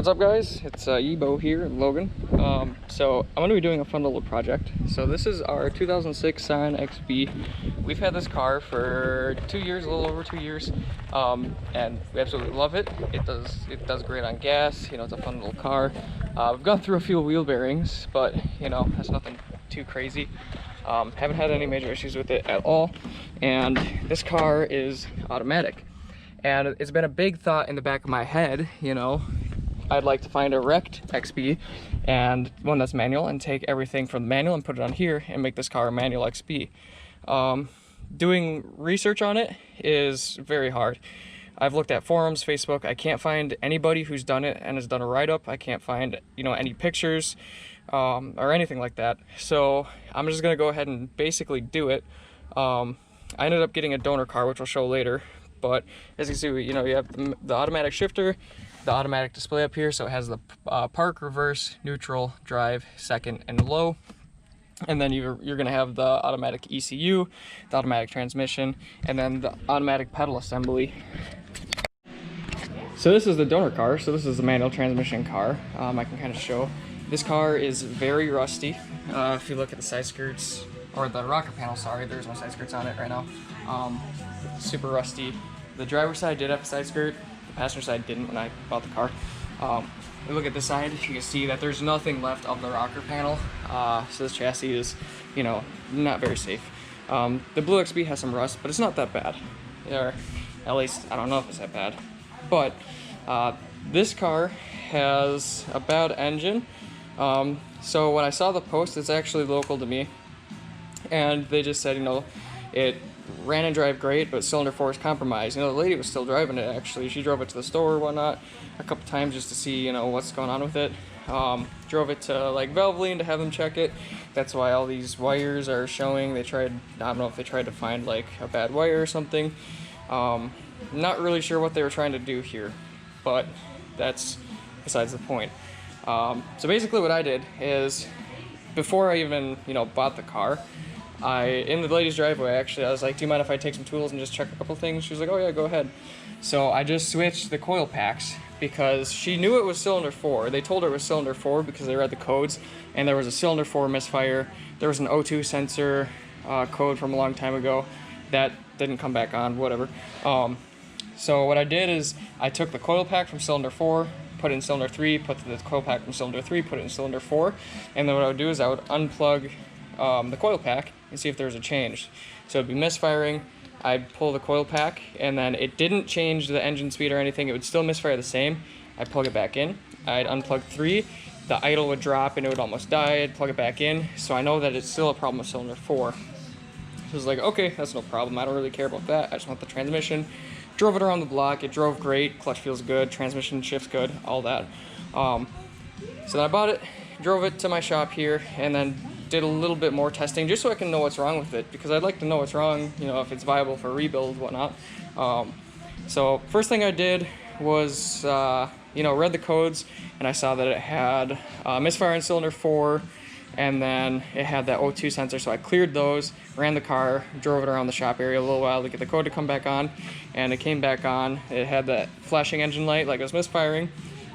What's up, guys? It's Yibo here, Logan. So I'm going to be doing a fun little project. So this is our 2006 Scion XB. We've had this car for 2 years, a little over 2 years, and we absolutely love it. It does great on gas. You know, it's a fun little car. We've gone through a few wheel bearings, but you know, that's nothing too crazy. Haven't had any major issues with it at all. And this car is automatic, and it's been a big thought in the back of my head. You know, I'd like to find a wrecked XB and one that's manual and take everything from the manual and put it on here and make this car a manual XB. Doing research on it is very hard. I've looked at forums, Facebook. I can't find anybody who's done it and has done a write-up. I can't find, you know, any pictures or anything like that. So I'm just gonna go ahead and basically do it. I ended up getting a donor car, which I'll show later. But as you see, you know, you have the automatic shifter, the automatic display up here, so it has the park, reverse, neutral, drive, second, and low. And then you're gonna have the automatic ECU, the automatic transmission, and then the automatic pedal assembly. So this is the donor car, so this is the manual transmission car. I can kind of show. This car is very rusty. If you look at the side skirts, or the rocker panel, sorry, there's no side skirts on it right now. Super rusty. The driver's side did have a side skirt. The passenger side didn't when I bought the car. Look at this side, you can see that there's nothing left of the rocker panel. So this chassis is, you know, not very safe. The Blue XB has some rust, but it's not that bad. Or at least, I don't know if it's that bad. But this car has a bad engine. So when I saw the post, it's actually local to me. And they just said, you know, it ran and drive great, but cylinder 4 is compromised. You know, the lady was still driving it, actually. She drove it to the store or whatnot a couple times just to see, you know, what's going on with it. Drove it to like Valvoline to have them check it. That's why all these wires are showing. They tried, I don't know if they tried to find like a bad wire or something. Not really sure what they were trying to do here, but that's besides the point. So basically what I did is, before I even, you know, bought the car, in the lady's driveway, actually, I was like, do you mind if I take some tools and just check a couple things? She was like, oh yeah, go ahead. So I just switched the coil packs because she knew it was cylinder 4. They told her it was cylinder 4 because they read the codes, and there was a cylinder 4 misfire. There was an O2 sensor code from a long time ago that didn't come back on, whatever. So what I did is I took the coil pack from cylinder 4, put it in cylinder 3, put the coil pack from cylinder 3, put it in cylinder 4, and then what I would do is I would unplug the coil pack and see if there was a change. So it'd be misfiring, I'd pull the coil pack, and then it didn't change the engine speed or anything. It would still misfire the same. I'd plug it back in, I'd unplug 3, the idle would drop and it would almost die. I'd plug it back in, so I know that it's still a problem with cylinder 4. So I was like, okay, that's no problem. I don't really care about that. I just want the transmission. Drove it around the block. It drove great. Clutch feels good. Transmission shifts good. All that. So then I bought it, drove it to my shop here, and then did a little bit more testing just so I can know what's wrong with it, because I'd like to know what's wrong, you know, if it's viable for rebuild, whatnot. So first thing I did was, you know, read the codes, and I saw that it had misfire in cylinder 4, and then it had that O2 sensor, so I cleared those, ran the car, drove it around the shop area a little while to get the code to come back on, and it came back on. It had that flashing engine light like it was misfiring.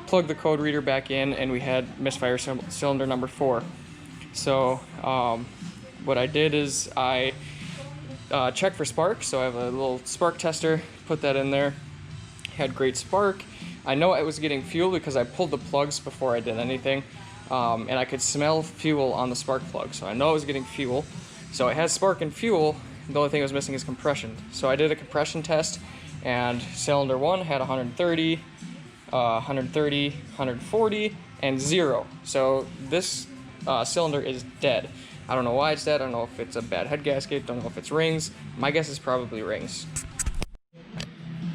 Plugged the code reader back in, and we had misfire cylinder number 4. So what I did is I checked for spark, so I have a little spark tester, put that in there, had great spark. I know it was getting fuel because I pulled the plugs before I did anything, and I could smell fuel on the spark plug, so I know it was getting fuel. So it has spark and fuel. The only thing I was missing is compression. So I did a compression test, and cylinder 1 had 130, 130, 140, and 0. So this cylinder is dead. I don't know why it's dead. I don't know if it's a bad head gasket. Don't know if it's rings. My guess is probably rings.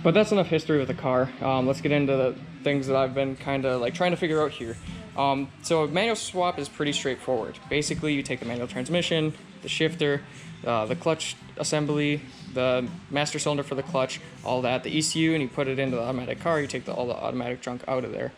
But that's enough history with the car. Let's get into the things that I've been kind of like trying to figure out here. So a manual swap is pretty straightforward. Basically, you take the manual transmission, the shifter, the clutch assembly, the master cylinder for the clutch, all that, the ECU, and you put it into the automatic car. You take all the automatic junk out of there.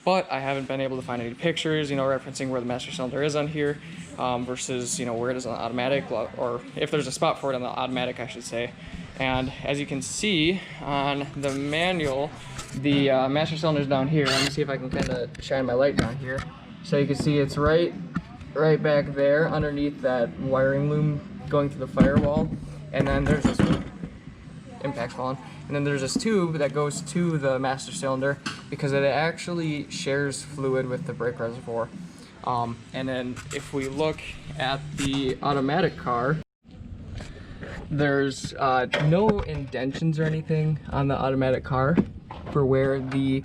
But I haven't been able to find any pictures, you know, referencing where the master cylinder is on here, versus, you know, where it is on the automatic, or if there's a spot for it on the automatic, I should say. And as you can see on the manual, the master cylinder is down here. Let me see if I can kind of shine my light down here. So you can see it's right back there underneath that wiring loom going through the firewall. And then there's this impact's falling. And then there's this tube that goes to the master cylinder because it actually shares fluid with the brake reservoir. And then if we look at the automatic car, there's no indentions or anything on the automatic car for where the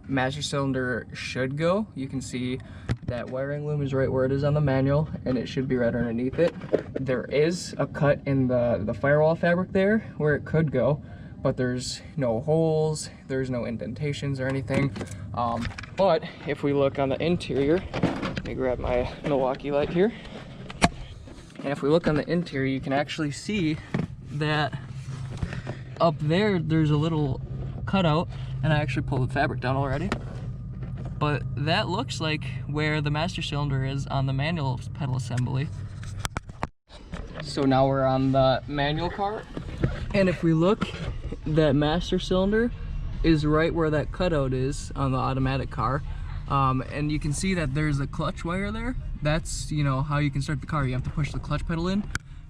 master cylinder should go. You can see that wiring loom is right where it is on the manual, and it should be right underneath it. There is a cut in the firewall fabric there where it could go, but there's no holes, there's no indentations or anything. But if we look on the interior, let me grab my Milwaukee light here. And if we look on the interior, you can actually see that up there, there's a little cutout, and I actually pulled the fabric down already. But that looks like where the master cylinder is on the manual pedal assembly. So now we're on the manual car, and if we look, that master cylinder is right where that cutout is on the automatic car. And you can see that there's a clutch wire there. That's, you know, how you can start the car. You have to push the clutch pedal in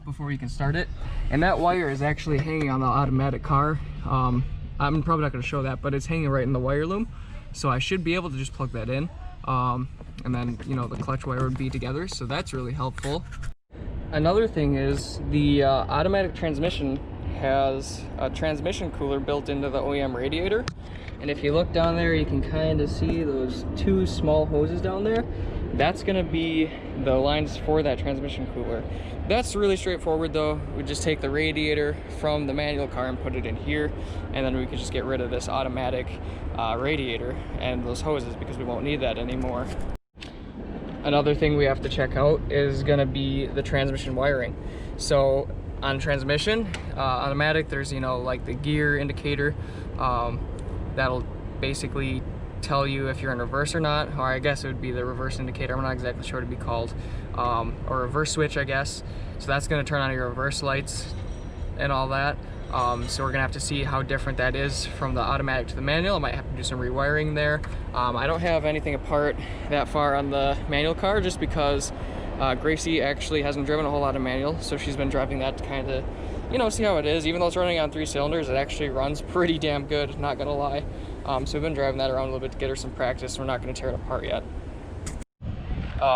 before you can start it. And that wire is actually hanging on the automatic car. I'm probably not going to show that, but it's hanging right in the wire loom. So I should be able to just plug that in. And then, you know, the clutch wire would be together. So that's really helpful. Another thing is the automatic transmission has a transmission cooler built into the OEM radiator. And if you look down there, you can kind of see those two small hoses down there. That's gonna be the lines for that transmission cooler. That's really straightforward though. We just take the radiator from the manual car and put it in here, and then we can just get rid of this automatic radiator and those hoses because we won't need that anymore. Another thing we have to check out is gonna be the transmission wiring. So on transmission, automatic, there's, you know, like the gear indicator. That'll basically tell you if you're in reverse or not, or I guess it would be the reverse indicator. I'm not exactly sure what it'd be called, or reverse switch, I guess. So that's going to turn on your reverse lights and all that. So we're gonna have to see how different that is from the automatic to the manual. I might have to do some rewiring there. I don't have anything apart that far on the manual car just because Gracie actually hasn't driven a whole lot of manual, so she's been driving that to kind of, you know, see how it is. Even though it's running on 3 cylinders, it actually runs pretty damn good, not gonna lie. So we've been driving that around a little bit to get her some practice. We're not gonna tear it apart yet.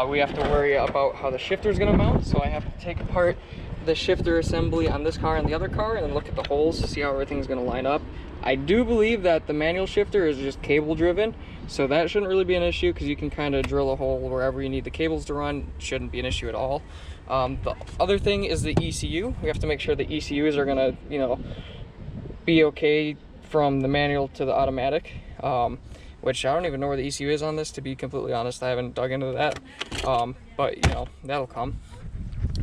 We have to worry about how the shifter is gonna mount, so I have to take apart the shifter assembly on this car and the other car and then look at the holes to see how everything's gonna line up. I do believe that the manual shifter is just cable driven, so that shouldn't really be an issue because you can kind of drill a hole wherever you need the cables to run. Shouldn't be an issue at all. The other thing is the ECU. We have to make sure the ECUs are gonna, you know, be okay from the manual to the automatic, which I don't even know where the ECU is on this, to be completely honest. I haven't dug into that, but you know, that'll come.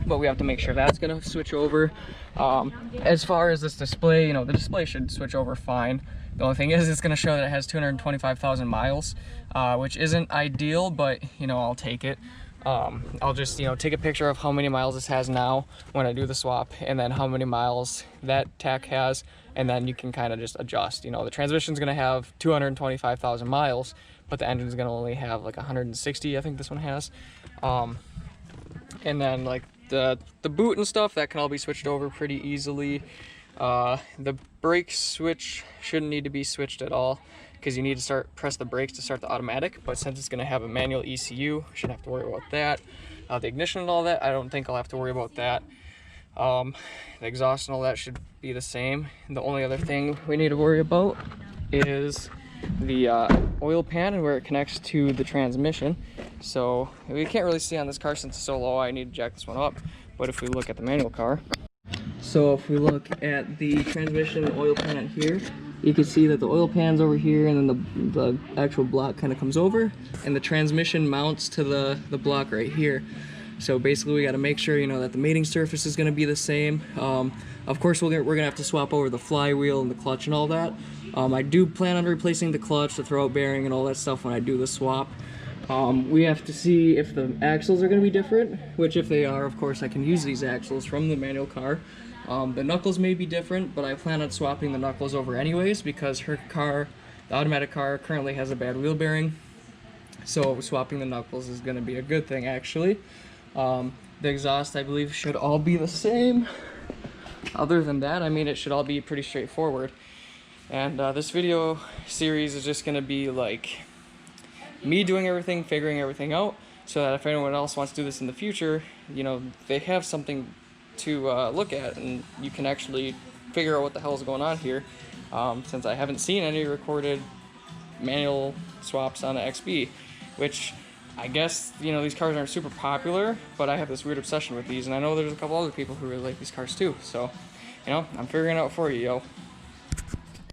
But we have to make sure that's gonna switch over. As far as this display, you know, the display should switch over fine. The only thing is it's gonna show that it has 225,000 miles, which isn't ideal, but you know, I'll take it. I'll just, you know, take a picture of how many miles this has now when I do the swap, and then how many miles that tach has, and then you can kind of just adjust. You know, the transmission's gonna have 225,000 miles, but the engine's gonna only have like 160, I think this one has. And then like the boot and stuff, that can all be switched over pretty easily. The brake switch shouldn't need to be switched at all because you need to press the brakes to start the automatic, but since it's going to have a manual ECU, shouldn't have to worry about that. The ignition and all that, I don't think I'll have to worry about that. The exhaust and all that should be the same. The only other thing we need to worry about is the oil pan and where it connects to the transmission. So we can't really see on this car since it's so low. I need to jack this one up. But if we look at the manual car, so if we look at the transmission oil pan here, you can see that the oil pan's over here, and then the actual block kind of comes over, and the transmission mounts to the block right here. So basically we got to make sure, you know, that the mating surface is going to be the same. Of course we're gonna have to swap over the flywheel and the clutch and all that. I do plan on replacing the clutch, the throwout bearing, and all that stuff when I do the swap. We have to see if the axles are going to be different, which if they are, of course I can use these axles from the manual car. The knuckles may be different, but I plan on swapping the knuckles over anyways because her car, the automatic car, currently has a bad wheel bearing. So swapping the knuckles is going to be a good thing, actually. The exhaust, I believe, should all be the same. Other than that, I mean, it should all be pretty straightforward. And this video series is just going to be like me doing everything, figuring everything out, so that if anyone else wants to do this in the future, you know, they have something to look at and you can actually figure out what the hell is going on here, since I haven't seen any recorded manual swaps on an XB, which I guess, you know, these cars aren't super popular, but I have this weird obsession with these, and I know there's a couple other people who really like these cars too, so, you know, I'm figuring it out for you, yo.